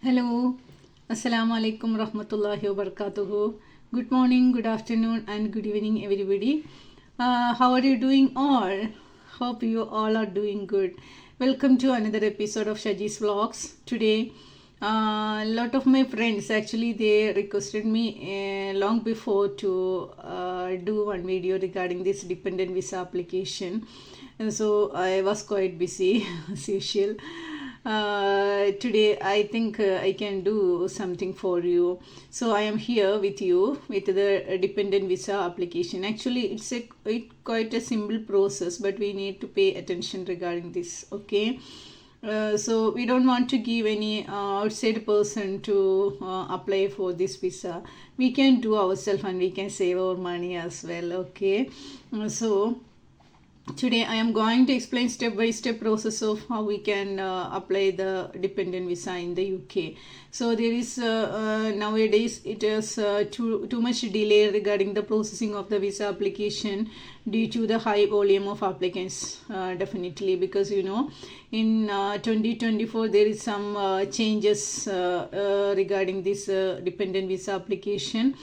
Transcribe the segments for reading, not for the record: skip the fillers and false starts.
Hello, Assalamu alaikum rahmatullahi wa barakatuhu. Good morning, good afternoon, and good evening, everybody. How are you doing all? Hope you all are doing good. Welcome to another episode of Shaji's Vlogs. Today, a lot of my friends actually they requested me long before to do one video regarding this dependent visa application, and so I was quite busy as usual. Today I think I can do something for you. So I am here with you with the dependent visa application. Actually, it's quite a simple process, but we need to pay attention regarding this. Okay. So we don't want to give any outside person to apply for this visa. We can do ourselves and we can save our money as well. Okay. So today I am going to explain step by step process of how we can apply the dependent visa in the UK. So there is nowadays it is too much delay regarding the processing of the visa application due to the high volume of applicants, definitely, because in 2024 there is some changes regarding this dependent visa application.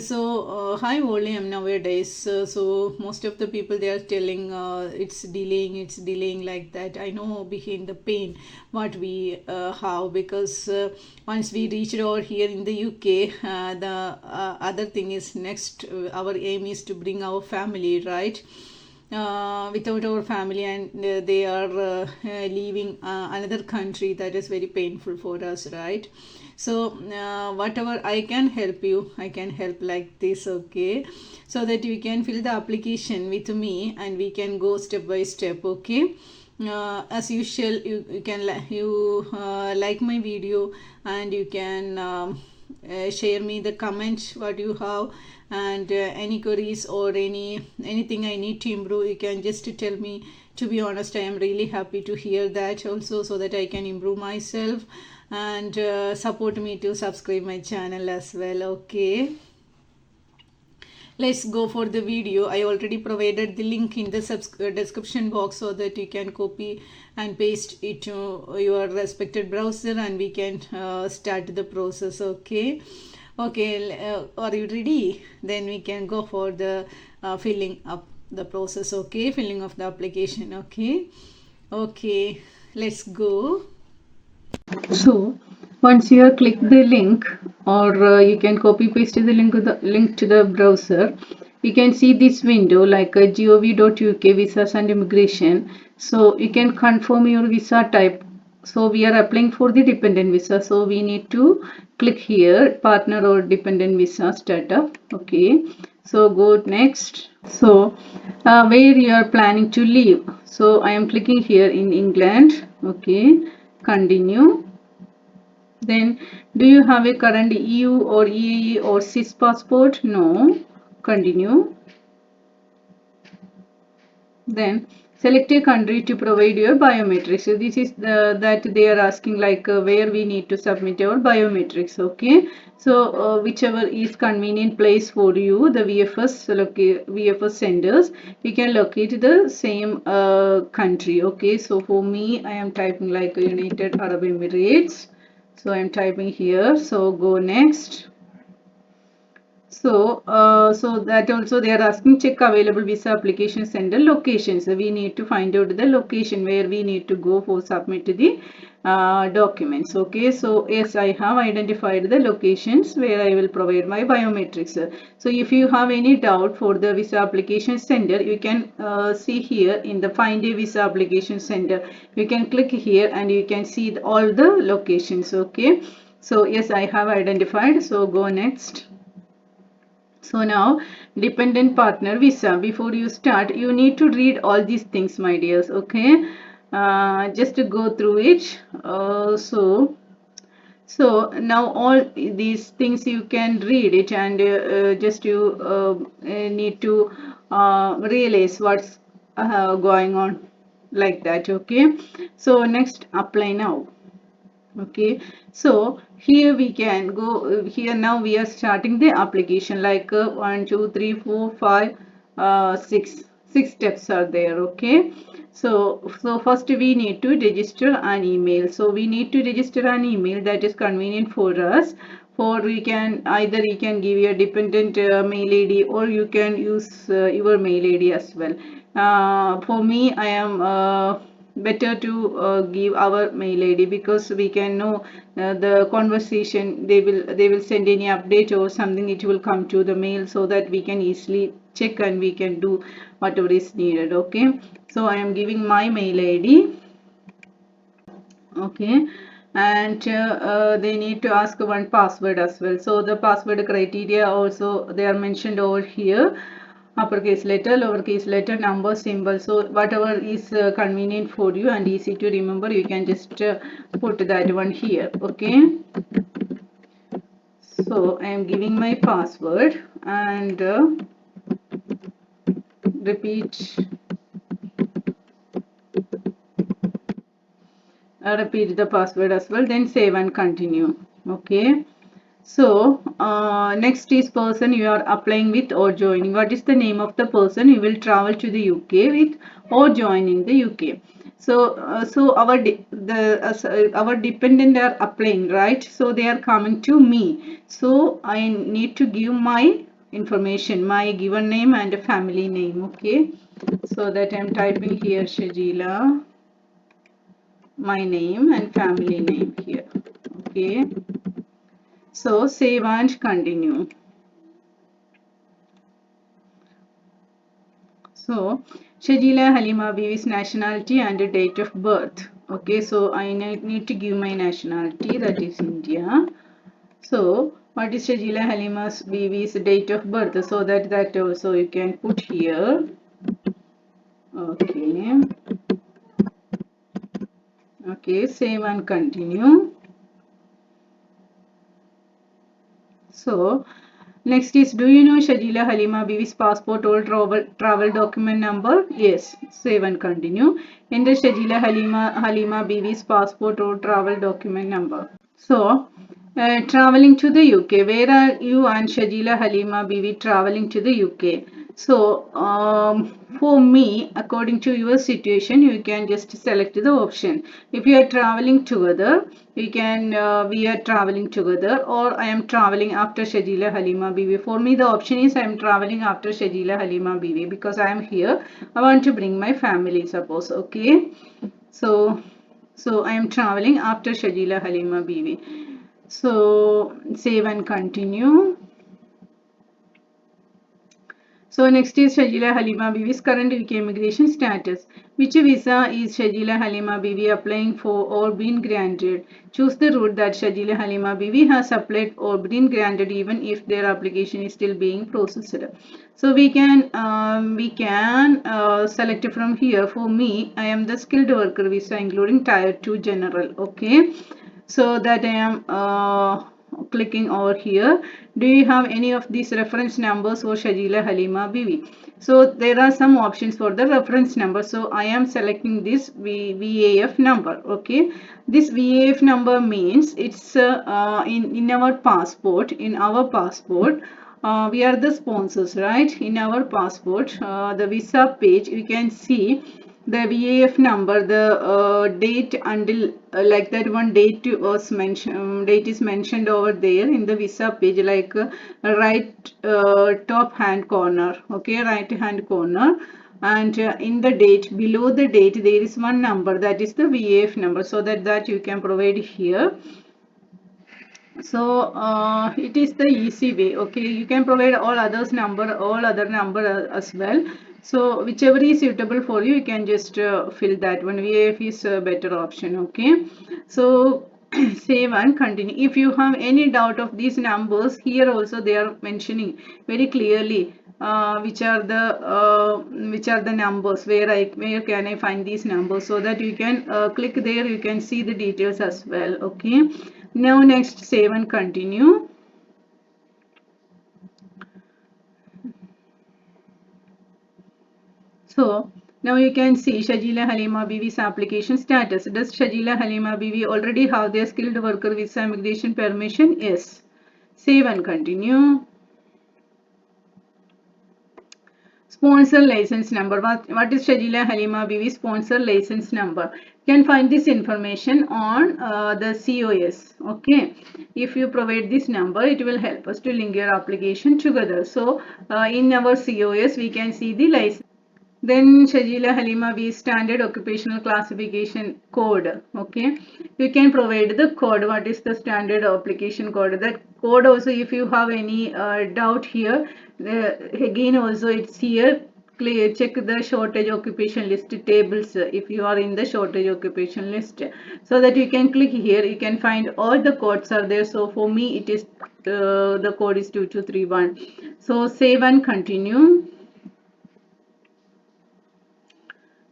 So high volume nowadays, so most of the people they are telling it's delaying like that. I know behind the pain what we have, because once we reach over here in the UK, the other thing is next, our aim is to bring our family, right? Without our family, and they are leaving another country, that is very painful for us, right? So whatever I can help you, I can help like this. Okay, so that you can fill the application with me and we can go step by step. Okay. As usual, you can like my video, and you can share me the comments what you have, and any queries or anything I need to improve, you can just tell me. To be honest, I am really happy to hear that also, so that I can improve myself, and support me to subscribe my channel as well. Okay, let's go for the video. I already provided the link in the description box, so that you can copy and paste it to your respected browser, and we can start the process. Okay, are you ready? Then we can go for the filling up the process. Okay, filling of the application. Okay, let's go. So once you have clicked the link, or you can copy paste the link to the browser, you can see this window like gov.uk visas and immigration. So you can confirm your visa type. So we are applying for the dependent visa, so we need to click here partner or dependent visa startup. Okay, so go next. So where you are planning to live, so I am clicking here in England. Okay, continue. Then, do you have a current EU or EE or CIS passport? No. Continue. Then, select a country to provide your biometrics. So, this is that they are asking, like where we need to submit our biometrics. Okay. So, whichever is convenient place for you, the VFS centers, you can locate the same country. Okay. So, for me, I am typing like United Arab Emirates. So I'm typing here. So go next. So that also they are asking check available visa application center location. So we need to find out the location where we need to go for submit the documents. Okay, so yes, I have identified the locations where I will provide my biometrics. So if you have any doubt for the visa application center, you can see here in the find a visa application center. You can click here and you can see all the locations. Okay, so yes, I have identified. So go next. So now dependent partner visa. Before you start, you need to read all these things, my dears. Okay, just to go through it. So now all these things you can read it, and just you need to realize what's going on, like that. Okay, so next, apply now. Okay, so here we can go here. Now we are starting the application, like 1 2 3 4 5 6 steps are there. Okay, So first we need to register an email. So we need to register an email that is convenient for us. For we can either you can give your dependent mail ID, or you can use your mail ID as well. For me, I am better to give our mail ID, because we can know the conversation. They will send any update or something, it will come to the mail, so that we can easily check and we can do whatever is needed. Okay, so I am giving my mail ID. Okay, and they need to ask one password as well. So the password criteria also they are mentioned over here: uppercase letter, lowercase letter, number, symbol. So whatever is convenient for you and easy to remember, you can just put that one here. Okay, so I am giving my password and repeat repeat the password as well, then save and continue. Okay, so next is person you are applying with or joining. What is the name of the person you will travel to the UK with or join in the UK? So our dependent are applying, right? So they are coming to me. So I need to give my information, my given name and a family name. Okay, so that I am typing here Shajila, my name and family name here. Okay, so save and continue. So Shajila Halima Bibi's nationality and date of birth. Okay, so I need to give my nationality, that is India. So what is Shajila Halima's Bibi's date of birth? So that also you can put here. Okay, okay, save and continue. So next is, do you know Shajila Halima Bibi's passport or travel document number? Yes, save and continue. Enter Shajila Halima Bibi's passport or travel document number. So, traveling to the UK. Where are you and Shajila Halima Bibi traveling to the UK? So, for me, according to your situation, you can just select the option. If you are traveling together, you can we are traveling together, or I am traveling after Shajila Halima Bibi. For me, the option is I am traveling after Shajila Halima Bibi, because I am here. I want to bring my family, suppose. Okay, so I am traveling after Shajila Halima Bibi. So save and continue. So next is Shajila Halima Bibi's current UK immigration status. Which visa is Shajila Halima Bibi applying for or been granted? Choose the route that Shajila Halima Bibi has applied or been granted, even if their application is still being processed. So we can select from here. For me, I am the skilled worker visa, including tier 2 general. Okay, so that I am clicking over here. Do you have any of these reference numbers for Shajila Halima Bibi? So there are some options for the reference number. So I am selecting this VAF number. Okay, this VAF number means it's in our passport. In our passport, we are the sponsors, right? In our passport, the visa page, you can see the VAF number, the date until like that one date was mentioned, date is mentioned over there in the visa page, like right top hand corner. Okay, right hand corner, and in the date, below the date, there is one number, that is the VAF number. So that you can provide here. So it is the easy way. Okay, you can provide all other number as well. So whichever is suitable for you, you can just fill that one. VAF is a better option. Okay, so save and continue. If you have any doubt of these numbers, here also they are mentioning very clearly which are the numbers, where can I find these numbers, so that you can click there, you can see the details as well. Okay, now next, save and continue. So now you can see Shajila Halima Bibi's application status. Does Shajila Halima Bibi already have their skilled worker visa immigration permission? Yes. Save and continue. sponsor license number. What is Shajila Halima Bibi sponsor license number? You can find this information on the COS. Okay, if you provide this number, it will help us to link your application together. So in our COS, we can see the license. Then Shajila Halima B standard occupational classification code. Okay, you can provide the code. What is the standard application code? That code also, if you have any doubt here, again also it's here. Check the shortage occupation list tables if you are in the shortage occupation list, so that you can click here. You can find all the codes are there. So for me, it is the code is 2231. So save and continue.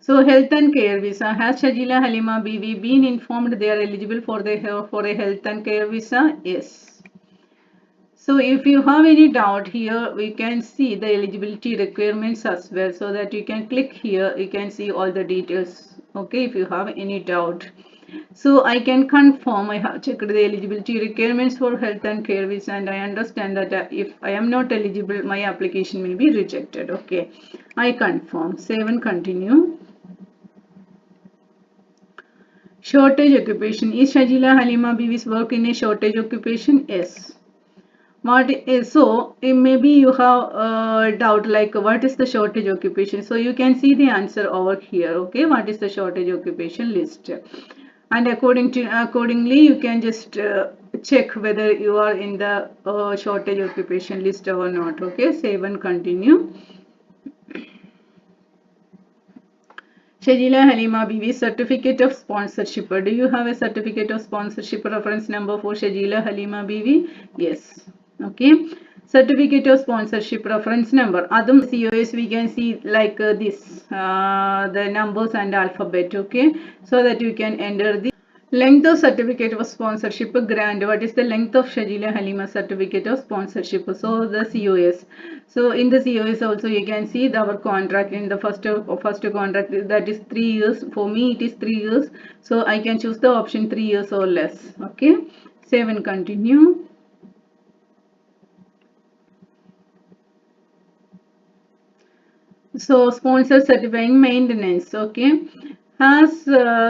So health and care visa. Has Shajila Halima Bibi been informed they are eligible for a health and care visa? Yes. So if you have any doubt here, we can see the eligibility requirements as well, so that you can click here. You can see all the details. Okay, if you have any doubt. So I can confirm I have checked the eligibility requirements for health and care visa, and I understand that if I am not eligible, my application may be rejected. Okay, I confirm. Save and continue. Shortage occupation. Is Shajila Halima Bibi's work in a shortage occupation? Yes. What is so? Maybe you have a doubt like what is the shortage occupation? So you can see the answer over here. Okay, what is the shortage occupation list? And accordingly, you can just check whether you are in the shortage occupation list or not. Okay, save and continue. Shajila Halima Bibi certificate of sponsorship. Do you have a certificate of sponsorship reference number for Shajila Halima Bibi? Yes. Okay. Certificate of sponsorship reference number. Adum COS we can see like this, the numbers and alphabet. Okay. So that you can enter the length of certificate of sponsorship grant. What is the length of Shajila Halima certificate of sponsorship? So the COS. So in the COS also you can see our contract in the first contract, that is 3 years. For me it is 3 years. So I can choose the option 3 years or less. Okay. Save and continue. So sponsor certifying maintenance. Okay. Has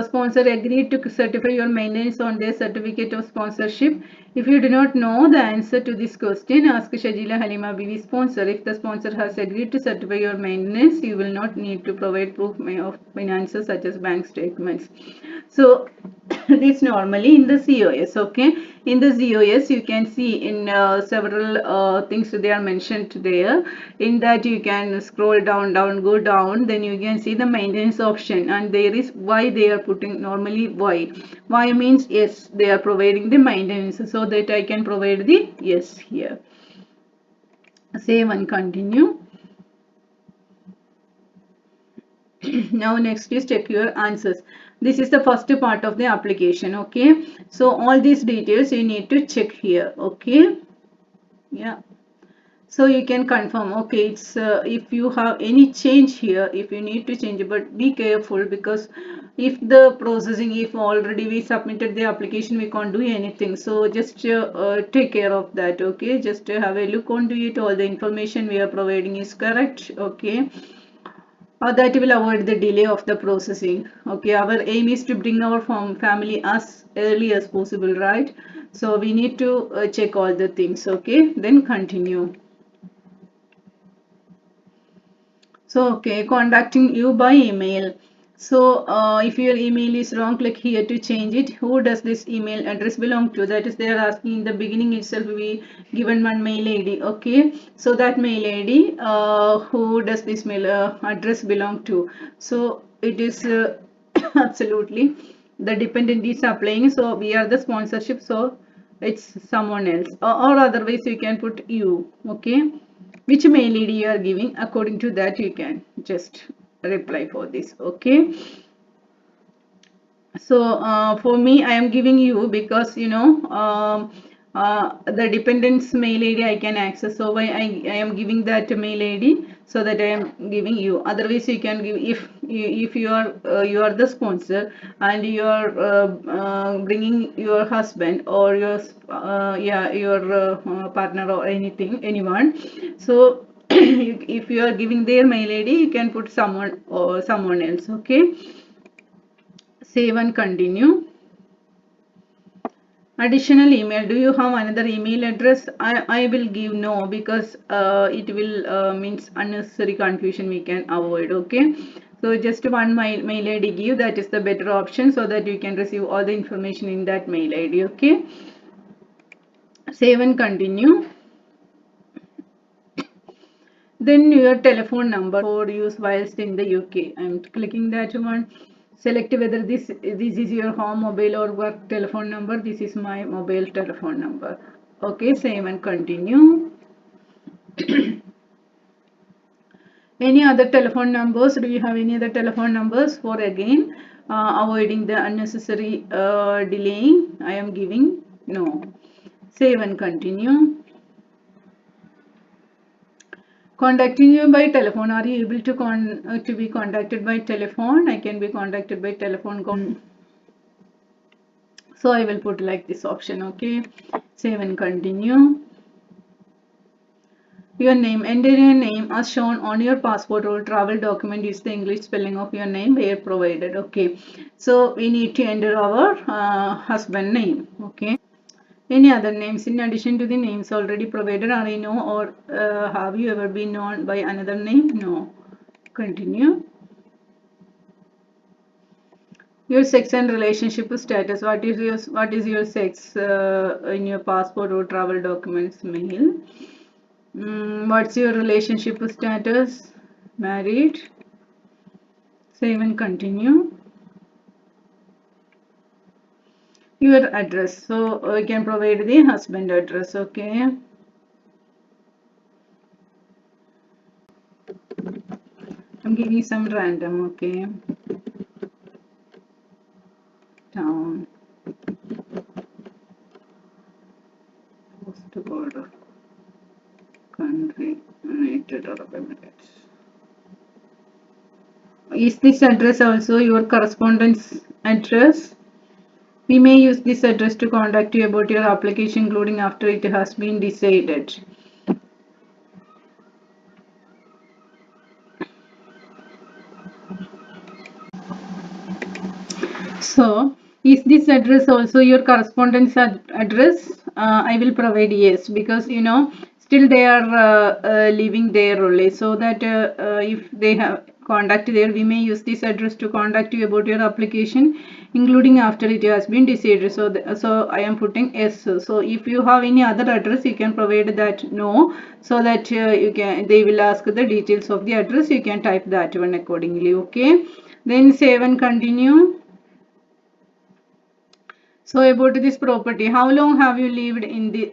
sponsor agreed to certify your maintenance on their certificate of sponsorship? If you do not know the answer to this question, ask Shajila Halima Bibi sponsor. If the sponsor has agreed to certify your maintenance, you will not need to provide proof of finances such as bank statements. So this normally in the COS. Okay, in the COS you can see in several things they are mentioned there. In that you can scroll down, go down, then you can see the maintenance option, and there is why they are putting normally why means yes, they are providing the maintenance, so that I can provide the yes here. Save and continue. Now next is check your answers. This is the first part of the application. Okay, so all these details you need to check here. Okay, yeah, so you can confirm. Okay, it's if you have any change here, if you need to change it, but be careful, because if the processing, if already we submitted the application, we can't do anything. So just take care of that. Okay, just have a look onto it. All the information we are providing is correct. Okay, that will avoid the delay of the processing. Okay, our aim is to bring our family as early as possible, right? So we need to check all the things. Okay, then continue. So okay, contacting you by email. So if your email is wrong, click here to change it. Who does this email address belong to? That is, they are asking in the beginning itself. We given one mail ID. Okay, so that mail ID, who does this mail address belong to? So it is absolutely the dependent is applying. So we are the sponsorship. So it's someone else, or otherwise you can put you. Okay, which mail ID you are giving, according to that you can just reply for this. Okay, so for me I am giving you, because you know the dependents mail ID I can access, so I am giving that mail ID, so that I am giving you. Otherwise you can give, if you are the sponsor and you are bringing your husband or your yeah, your partner or anyone, so if you are giving their mail id, you can put someone or someone else. Okay, save and continue. Additional email, do you have another email address? I will give no, because it will means unnecessary confusion we can avoid. Okay, so just one mail id give, that is the better option, so that you can receive all the information in that mail id. Okay, save and continue. Then your telephone number for use whilst in the UK. I'm clicking that one. Select whether this is your home, mobile or work telephone number. This is my mobile telephone number. Okay, save and continue. Any other telephone numbers? Do you have any other telephone numbers for again avoiding the unnecessary delaying? I am giving no. Save and continue. Contacting you by telephone. Are you able to be contacted by telephone? I can be contacted by telephone. So I will put like this option. Okay, save and continue. Your name. Enter your name as shown on your passport or travel document. Use the English spelling of your name where provided. Okay, so we need to enter our husband name. Okay. Any other names in addition to the names already provided? Are you know, or have you ever been known by another name? No. Continue. Your sex and relationship status. What is your sex in your passport or travel documents? Male. What's your relationship status? Married. Save and continue. Your address. So you can provide the husband address. Okay. I'm giving some random. Okay. Town. Post border. Country. United Arab Emirates. Is this address also your correspondence address? We may use this address to contact you about your application, including after it has been decided. So, is this address also your correspondence address? I will provide yes, because still they are living there only. So that if they have contact there, we may use this address to contact you about your application, including after it has been decided. So I am putting yes. So if you have any other address, you can provide that no, so that they will ask the details of the address. You can type that one accordingly. Okay. Then save and continue. So about this property, how long have you lived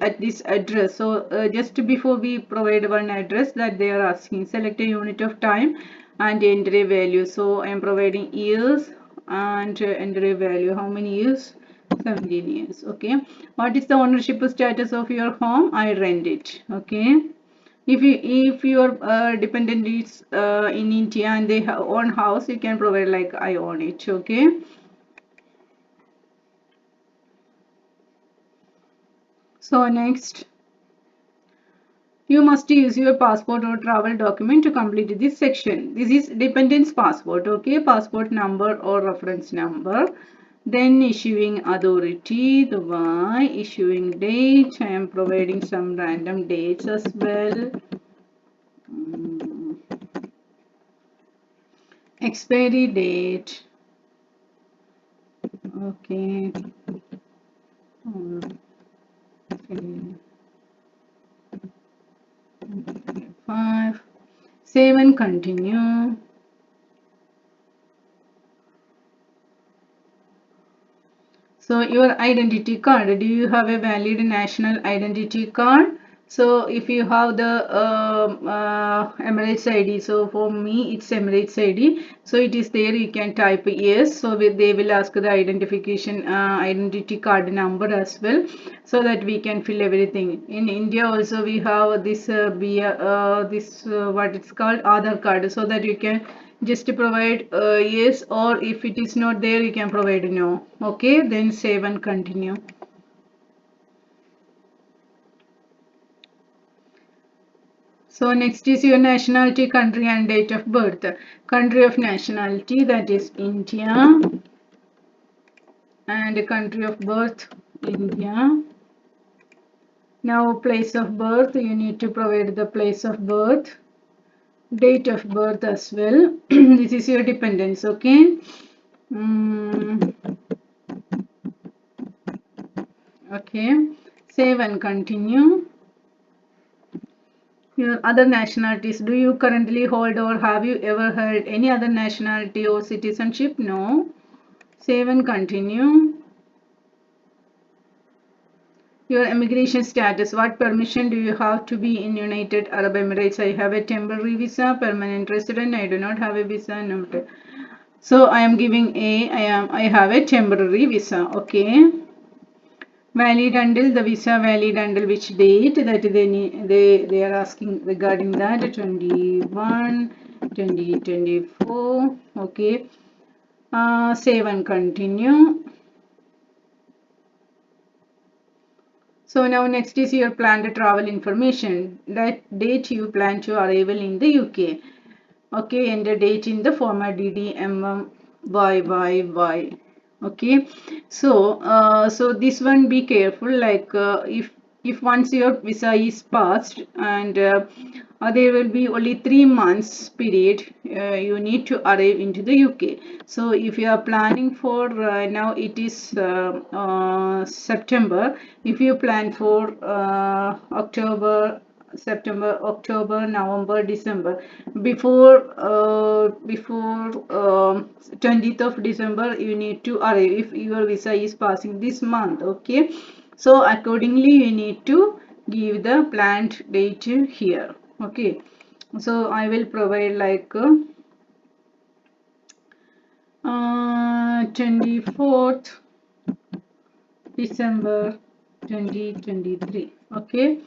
at this address? So just before we provide one address that they are asking, select a unit of time and enter a value. So I am providing years and enter a value. How many years? 17 years. Okay. What is the ownership status of your home? I rent it. Okay. If your dependent is in India and they have own house, you can provide like I own it. Okay. So next, you must use your passport or travel document to complete this section. This is dependent's passport. Okay, passport number or reference number. Then issuing authority, the Y, issuing date. I am providing some random dates as well. Expiry date. Okay. Okay. 5. Save and continue. So your identity card, do you have a valid national identity card? So if you have the Emirates ID, so for me it's Emirates ID, so it is there, you can type yes. So they will ask the identity card number as well, so that we can fill everything. In India also we have this what it's called Aadhaar card, so that you can just provide yes, or if it is not there you can provide no. Okay, then save and continue. So next is your nationality, country and date of birth. Country of nationality, that is India, and country of birth, India. Now place of birth, you need to provide the place of birth, date of birth as well. This is your dependence, okay? Okay, save and continue. Your other nationalities, do you currently hold or have you ever held any other nationality or citizenship? No. Save and continue. Your immigration status, what permission do you have to be in United Arab Emirates? I have a temporary visa, permanent resident, I do not have a visa. No. So I am giving I have a temporary visa, okay? Valid until the visa valid until which date, that they are asking regarding that, 21 2024, okay. Save and continue. So now next is your planned travel information, that date you plan to arrival in the UK, okay. Enter date in the format DDMMYYY, okay. So this one, be careful, like if once your visa is passed, and there will be only 3 months period you need to arrive into the UK. So if you are planning for now it is September, if you plan for September, October, November, December, before 20th of December you need to arrive if your visa is passing this month, okay. So accordingly you need to give the planned date here, okay. So I will provide like 24th December 2023, okay.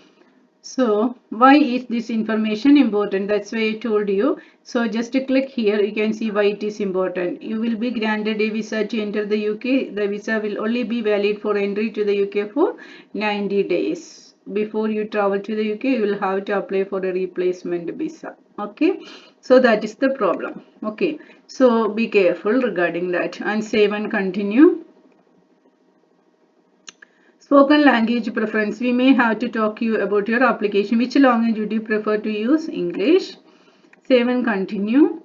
So why is this information important? That's why I told you. So just click here, you can see why it is important. You will be granted a visa to enter the UK. The visa will only be valid for entry to the UK for 90 days. Before you travel to the UK, you will have to apply for a replacement visa, okay. So that is the problem, okay. So be careful regarding that, and save and continue. Spoken language preference. We may have to talk you about your application. Which language would you prefer to use? English. Save and continue.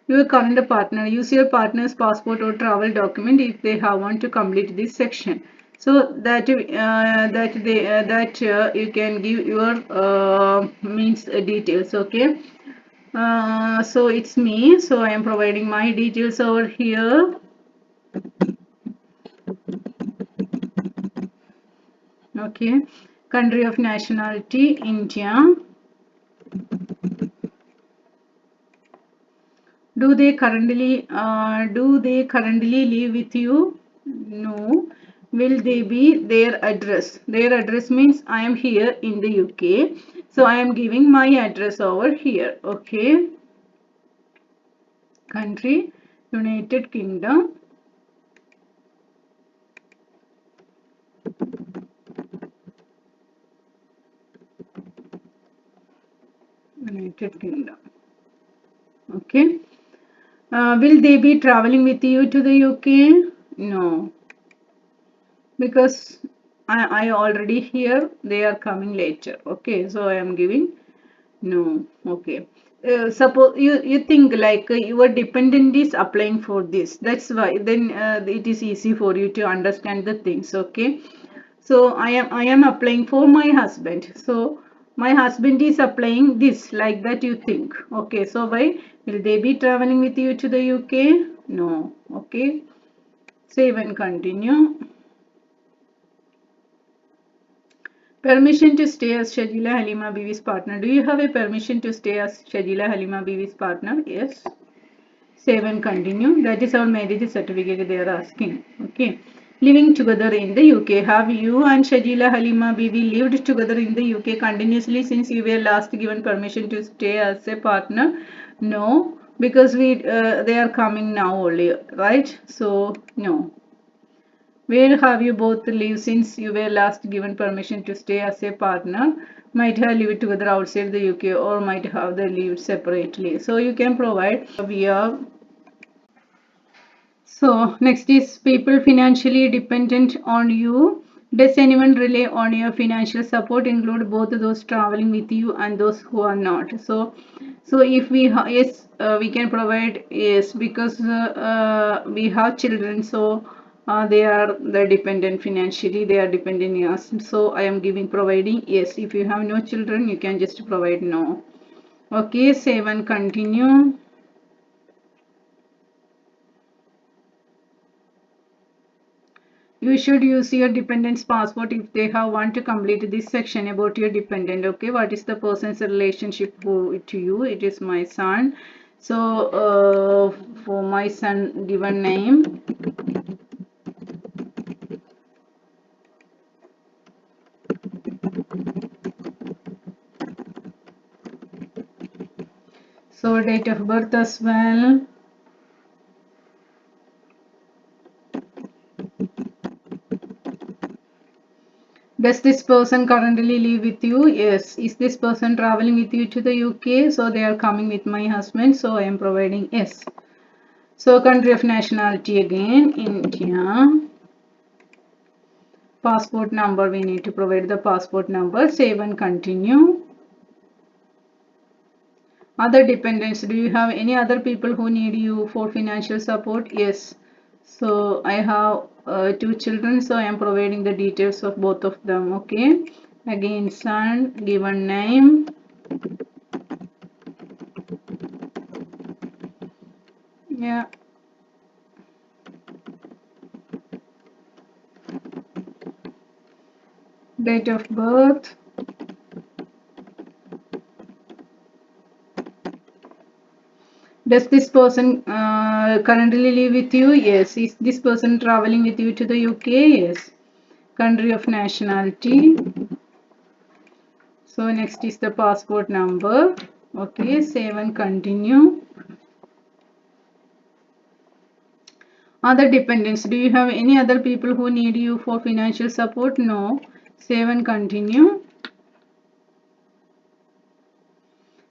Your current partner. Use your partner's passport or travel document if they have one to complete this section. So that you can give your means details. Okay. So it's me. So I am providing my details over here. Okay. Country of nationality, India. Do they currently live with you? No. Will they be their address? Their address means I am here in the UK. So I am giving my address over here. Okay. Country, United Kingdom. United Kingdom. Okay. Will they be traveling with you to the UK? No. Because I already here, they are coming later. Okay. So I am giving no, okay. Suppose you think like your dependent is applying for this. That's why then it is easy for you to understand the things. Okay. So I am applying for my husband. So my husband is applying this, like that you think. Okay. So why will they be traveling with you to the UK? No. Okay. Save and continue. Permission to stay as Shajila Halima Bivi's partner. Do you have a permission to stay as Shajila Halima Bivi's partner? Yes. Save and continue. That is our marriage certificate they are asking. Okay. Living together in the UK. Have you and Shajila Halima Bibi lived together in the UK continuously since you were last given permission to stay as a partner? No. Because they are coming now only, right? So no. Where have you both lived since you were last given permission to stay as a partner? Might have lived together outside the UK or might have they lived separately. So you can provide via. So next is people financially dependent on you. Does anyone rely on your financial support? Include both those traveling with you and those who are not. So if we yes, we can provide yes because we have children. So they are the dependent financially. They are dependent on us. So I am giving providing yes. If you have no children, you can just provide no. Okay, save and continue. You should use your dependent's passport if they have want to complete this section about your dependent. Okay, what is the person's relationship to you? It is my son. So for my son, given name. So date of birth as well. Does this person currently live with you? Yes. Is this person traveling with you to the UK? So they are coming with my husband. So I am providing yes. So country of nationality again, India. Passport number, we need to provide the passport number. Save and continue. Other dependents, do you have any other people who need you for financial support? Yes. So I have two children, so I am providing the details of both of them. Okay. Again, son, given name. Yeah. Date of birth. Does this person currently live with you? Yes. Is this person traveling with you to the UK? Yes. Country of nationality. So next is the passport number. Okay, save and continue. Other dependents, do you have any other people who need you for financial support? No. Save and continue.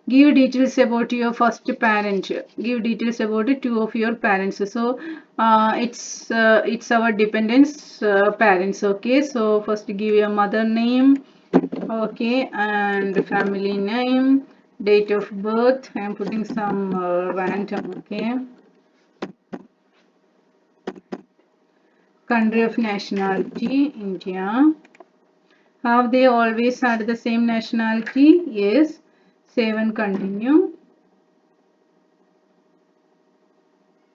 Give details about your first parent. Give details about two of your parents. So it's our dependents parents. Okay, so first give your mother name. Okay, and family name, date of birth. I am putting some random. Okay, country of nationality, India. Have they always had the same nationality? Yes. Save and continue.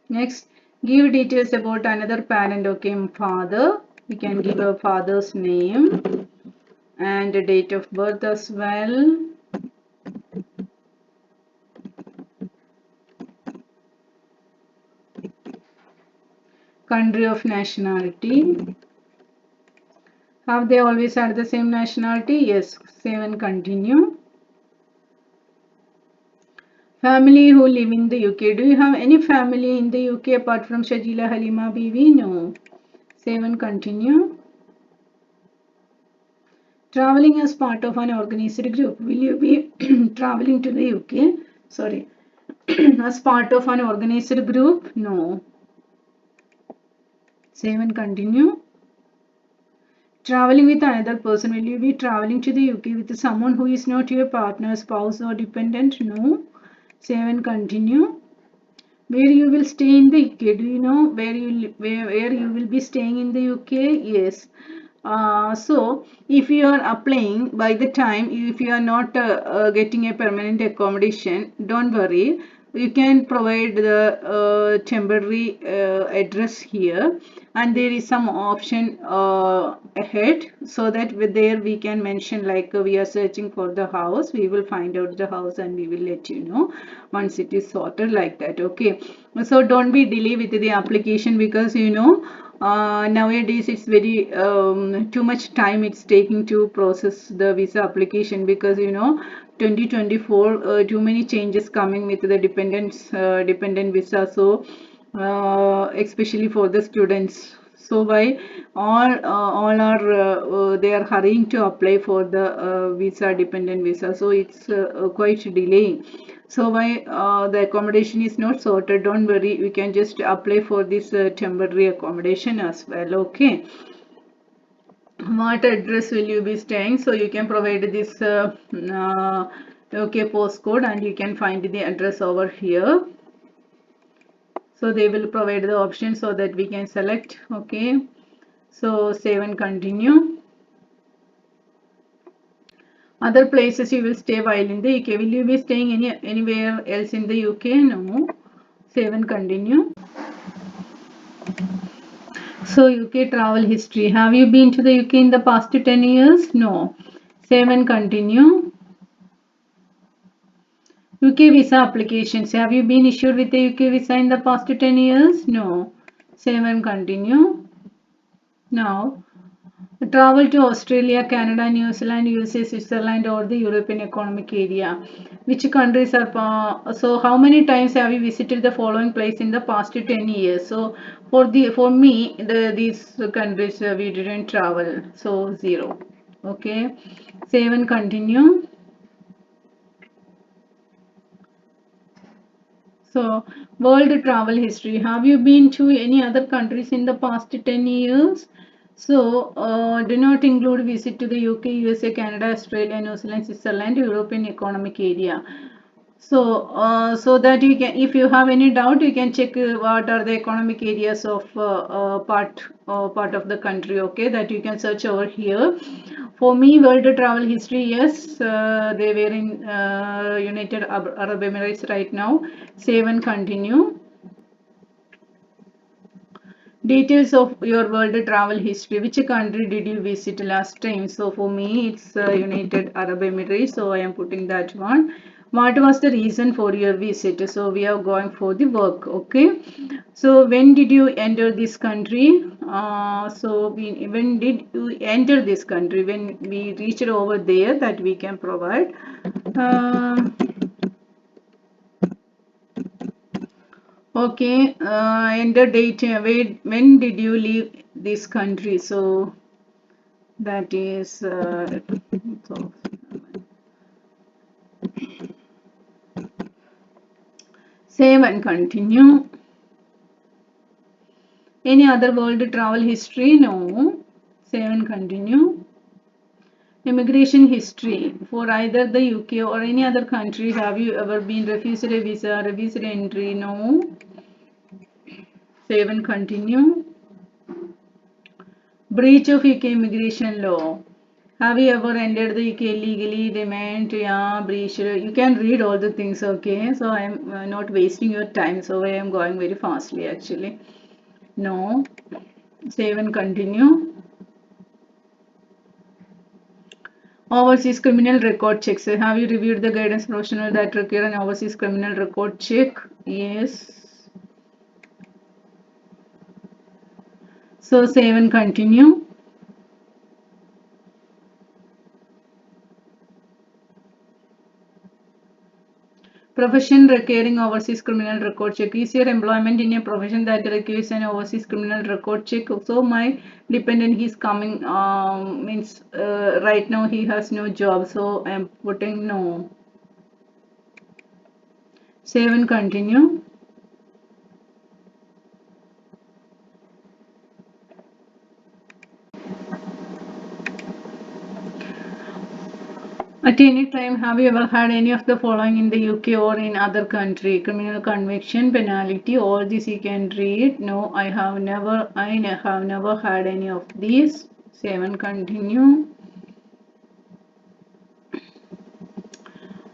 Next, give details about another parent. Okay, father. We can give a father's name and the date of birth as well. Country of nationality. Have they always had the same nationality? Yes. Save and continue. Family who live in the UK. Do you have any family in the UK apart from Shajila Halima Bibi? No. Save and continue. Traveling as part of an organized group. Will you be traveling to the UK? Sorry. As part of an organized group? No. Save and continue. Traveling with another person. Will you be traveling to the UK with someone who is not your partner, spouse or dependent? No. Save and continue. Where you will stay in the UK? Do you know where you will be staying in the UK? Yes. So if you are applying by the time, if you are not getting a permanent accommodation, don't worry. You can provide the temporary address here, and there is some option ahead, so that with there we can mention like we are searching for the house. We will find out the house and we will let you know once it is sorted like that. Okay, so don't be delay with the application, because nowadays it's very too much time it's taking to process the visa application, because 2024 too many changes coming with the dependent visa. So especially for the students. So by all are they are hurrying to apply for the visa, dependent visa, so it's quite delaying. So why the accommodation is not sorted, don't worry, we can just apply for this temporary accommodation as well. Okay, what address will you be staying? So you can provide this okay postcode, and you can find the address over here. So they will provide the option so that we can select. Okay, so save and continue. Other places you will stay while in the UK. Will you be staying anywhere else in the UK? No. Save and continue. So UK travel history. Have you been to the UK in the past 10 years? No. Save and continue. UK visa applications. Have you been issued with the UK visa in the past 10 years? No. Save and continue. Now, travel to Australia, Canada, New Zealand, USA, Switzerland, or the European Economic Area. Which countries are so how many times have you visited the following place in the past 10 years? So for me these countries we didn't travel, so 0. Okay, save and continue. So, world travel history. Have you been to any other countries in the past 10 years? So, do not include visit to the UK, USA, Canada, Australia, New Zealand, Switzerland, European Economic Area. So, so that you can, if you have any doubt, you can check what are the economic areas of part of the country. Okay, that you can search over here. For me, world travel history, yes, they were in United Arab Emirates right now. Save and continue. Details of your world travel history. Which country did you visit last time? So for me, it's United Arab Emirates. So I am putting that one. What was the reason for your visit? So we are going for the work. Okay. So when did you enter this country? When did you enter this country? When we reached over there, that we can provide. Uh, Okay, enter date. When did you leave this country? So that is so save and continue. Any other world travel history? No. Save and continue. Immigration history for either the UK or any other country. Have you ever been refused a visa, refused entry? No. Save and continue. Breach of UK immigration law. Have you ever entered the UK illegally, remained, yeah, breached? You can read all the things, okay? So I am not wasting your time, so I am going very fastly actually. No. Save and continue. Overseas criminal record checks. Have you reviewed the guidance professional that require an overseas criminal record check? Yes. So save and continue. Profession requiring overseas criminal record check. Is your employment in a profession that requires an overseas criminal record check? So my dependent is coming, means right now he has no job, so I am putting no. Save and continue. At any time, have you ever had any of the following in the UK or in other country? Criminal conviction, penalty, all this you can read. No, I have never had any of these. Save and continue.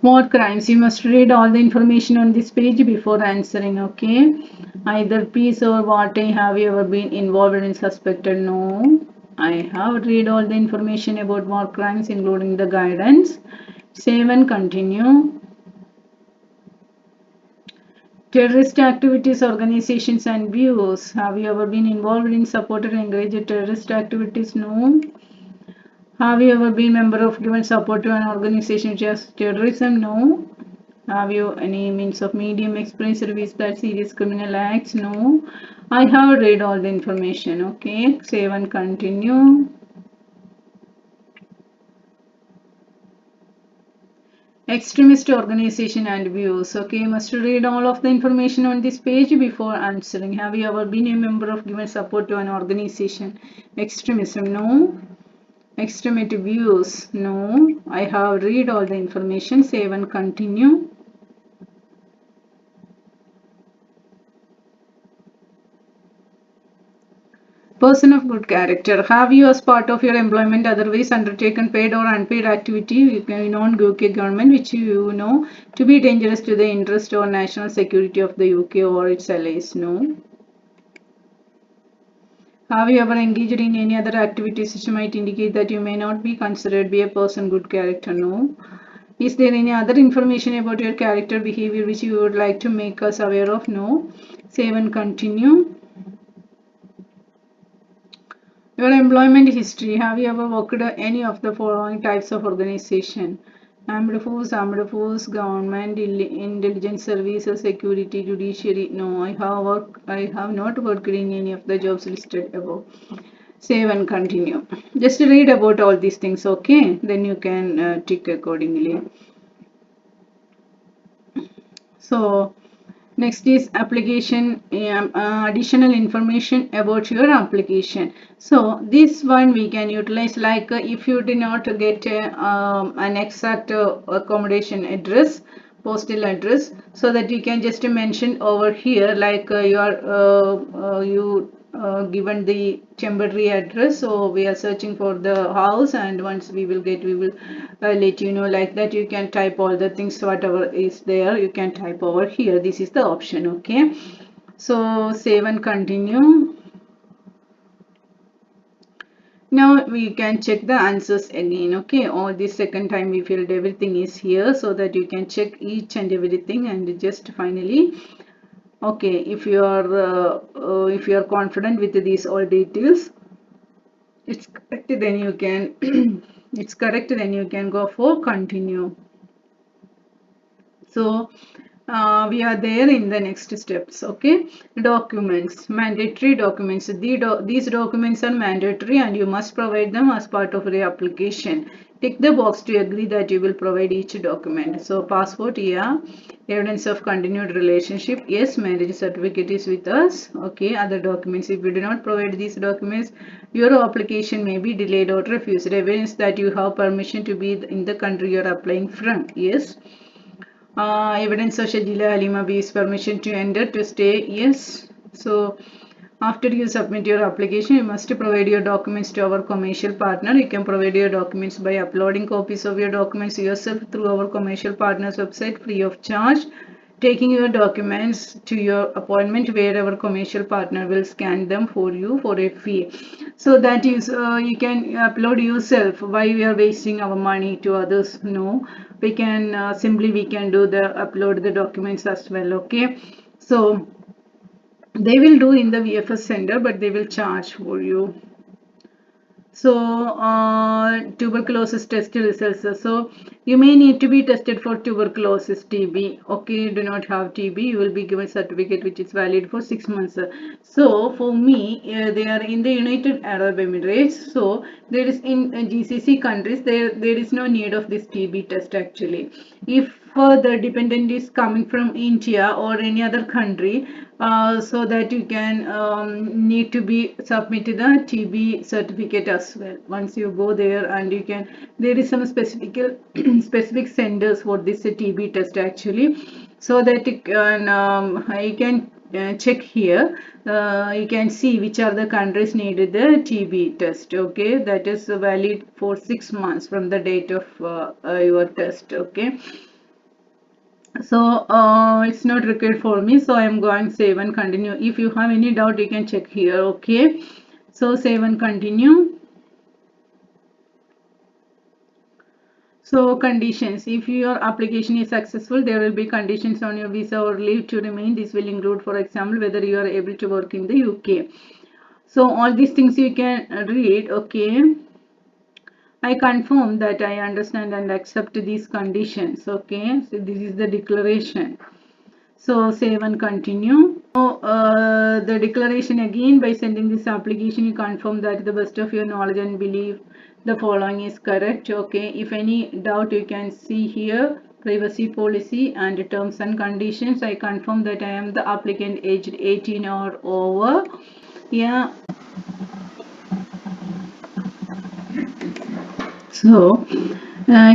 More crimes. You must read all the information on this page before answering, okay? Either peace or wartime. Have you ever been involved in suspected? No. I have read all the information about war crimes, including the guidance. Save and continue. Terrorist activities, organizations, and views. Have you ever been involved in, supported, and encouraged terrorist activities? No. Have you ever been member of given support to an organization which has terrorism? No. Have you any means of medium experience with that serious criminal acts? No. I have read all the information. Okay, save and continue. Extremist organization and views. Okay, must read all of the information on this page before answering. Have you ever been a member of given support to an organization? Extremism? No. Extremist views? No. I have read all the information. Save and continue. Person of good character. Have you, as part of your employment, otherwise undertaken paid or unpaid activity in non-UK government which you know to be dangerous to the interest or national security of the UK or its allies? No. Have you ever engaged in any other activities which might indicate that you may not be considered be a person good character? No. Is there any other information about your character behavior which you would like to make us aware of? No. Save and continue. Your employment history. Have you ever worked at any of the following types of organization? Armed force, government, intelligence services, security, judiciary. No, I have not worked in any of the jobs listed above. Save and continue. Just read about all these things, okay? Then you can tick accordingly. So next is application, additional information about your application. So this one we can utilize like if you did not get an exact accommodation address, postal address, so that you can just mention over here like you given the temporary address, so we are searching for the house, and once we will get, we will let you know like that. You can type all the things whatever is there, you can type over here. This is the option. Okay, so save and continue. Now we can check the answers again. Okay, all this second time we filled everything is here, so that you can check each and everything and just finally. Okay, if you are confident with these all details, it's correct, then you can it's correct, then you can go for continue. So we are there in the next steps. Okay, documents, mandatory documents. These documents are mandatory and you must provide them as part of the application. Tick the box to agree that you will provide each document. So passport, yeah. Evidence of continued relationship, yes. Marriage certificate is with us. Okay, other documents, if you do not provide these documents, your application may be delayed or refused. Evidence that you have permission to be in the country you are applying from, yes. Evidence of Shajila Halima B's permission to enter to stay, yes. So after you submit your application, you must provide your documents to our commercial partner. You can provide your documents by uploading copies of your documents yourself through our commercial partner's website free of charge. Taking your documents to your appointment where our commercial partner will scan them for you for a fee. So that is you can upload yourself. Why we are wasting our money to others? No, we can simply we can do the upload the documents as well. Okay, so they will do in the VFS center, but they will charge for you. So tuberculosis test results. So you may need to be tested for tuberculosis TB. Okay, you do not have TB, you will be given certificate which is valid for 6 months. So for me, they are in the United Arab Emirates. So there is in GCC countries, there is no need of this TB test actually. If the dependent is coming from India or any other country, so that you can need to be submitted a TB certificate as well. Once you go there, and you can, there is some specific specific centers for this TB test actually, so that you can check here. You can see which are the countries needed the TB test. Okay, that is valid for 6 months from the date of your test. Okay, so it's not required for me, so I am going save and continue. If you have any doubt, you can check here. Okay, so save and continue. So conditions, if your application is successful, there will be conditions on your visa or leave to remain. This will include, for example, whether you are able to work in the UK. So all these things you can read. Okay, I confirm that I understand and accept these conditions. Okay, so this is the declaration. So save and continue. So the declaration again, by sending this application, you confirm that to the best of your knowledge and belief the following is correct. Okay, if any doubt you can see here, privacy policy and terms and conditions. I confirm that I am the applicant aged 18 or over. Yeah. So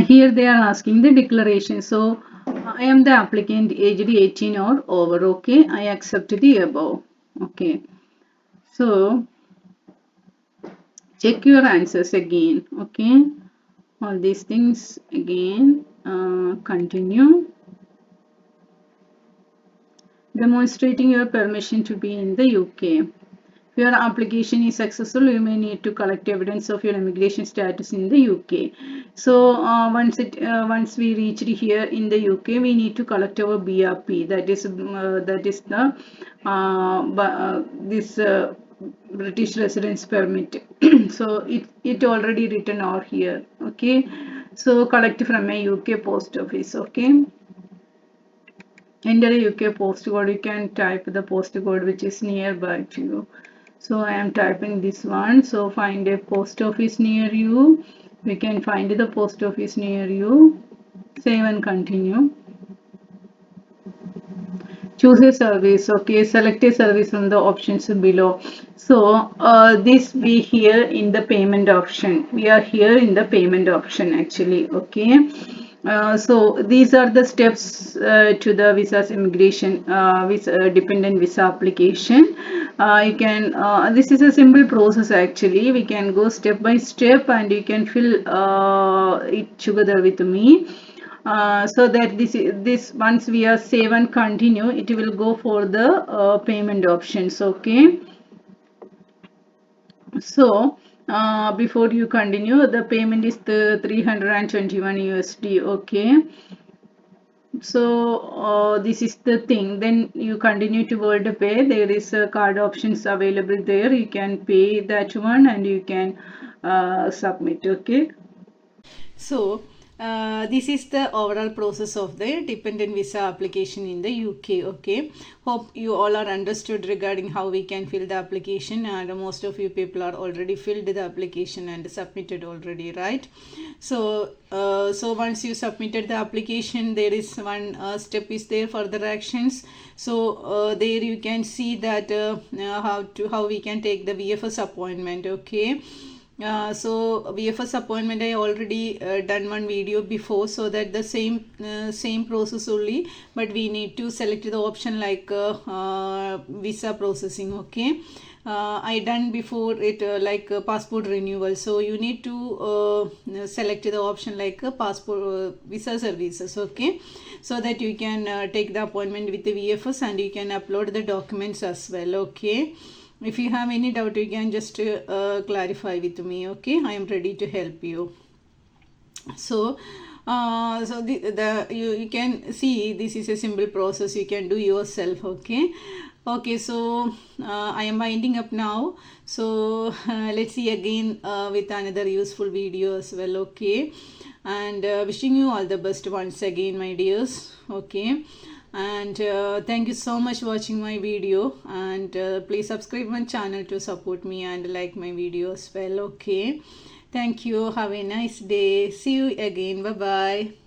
here they are asking the declaration. So I am the applicant aged 18 or over. Okay, I accept the above. Okay, so check your answers again. Okay, all these things again. Continue. Demonstrating your permission to be in the UK. If your application is successful, you may need to collect evidence of your immigration status in the UK. So once we reached here in the UK, we need to collect our BRP. That is the this British residence permit. So it already written out here. Okay. So collect from a UK post office. Okay. Enter a UK post code. You can type the post code which is nearby to you. So I am typing this one. So find a post office near you. We can find the post office near you. Save and continue. Choose a service. Okay, select a service from the options below. So this we here in the payment option. We are here in the payment option actually. Okay. So these are the steps to the visa's immigration dependent visa application. You can this is a simple process actually. We can go step by step and you can fill it together with me. So that this once we are save and continue, it will go for the payment options. Okay. So before you continue, the payment is the 321 USD. Okay. So this is the thing. Then you continue to World Pay. There is card options available there. You can pay that one and you can submit. Okay. So this is the overall process of the dependent visa application in the UK. Okay, hope you all are understood regarding how we can fill the application, and most of you people are already filled the application and submitted already, right? So so once you submitted the application, there is one step is there, further actions. So there you can see that how we can take the VFS appointment. Okay. So VFS appointment I already done one video before, so that the same process only, but we need to select the option like visa processing. Okay. I done before it like passport renewal, so you need to select the option like passport visa services. Okay, so that you can take the appointment with the VFS and you can upload the documents as well. Okay, if you have any doubt you can just clarify with me. Okay, I am ready to help you. So so you can see this is a simple process, you can do yourself. Okay. Okay, so I am winding up now. So let's see again with another useful video as well. Okay, and wishing you all the best once again, my dears. Okay, and thank you so much for watching my video, and please subscribe my channel to support me and like my video as well. Okay, thank you, have a nice day, see you again, bye bye.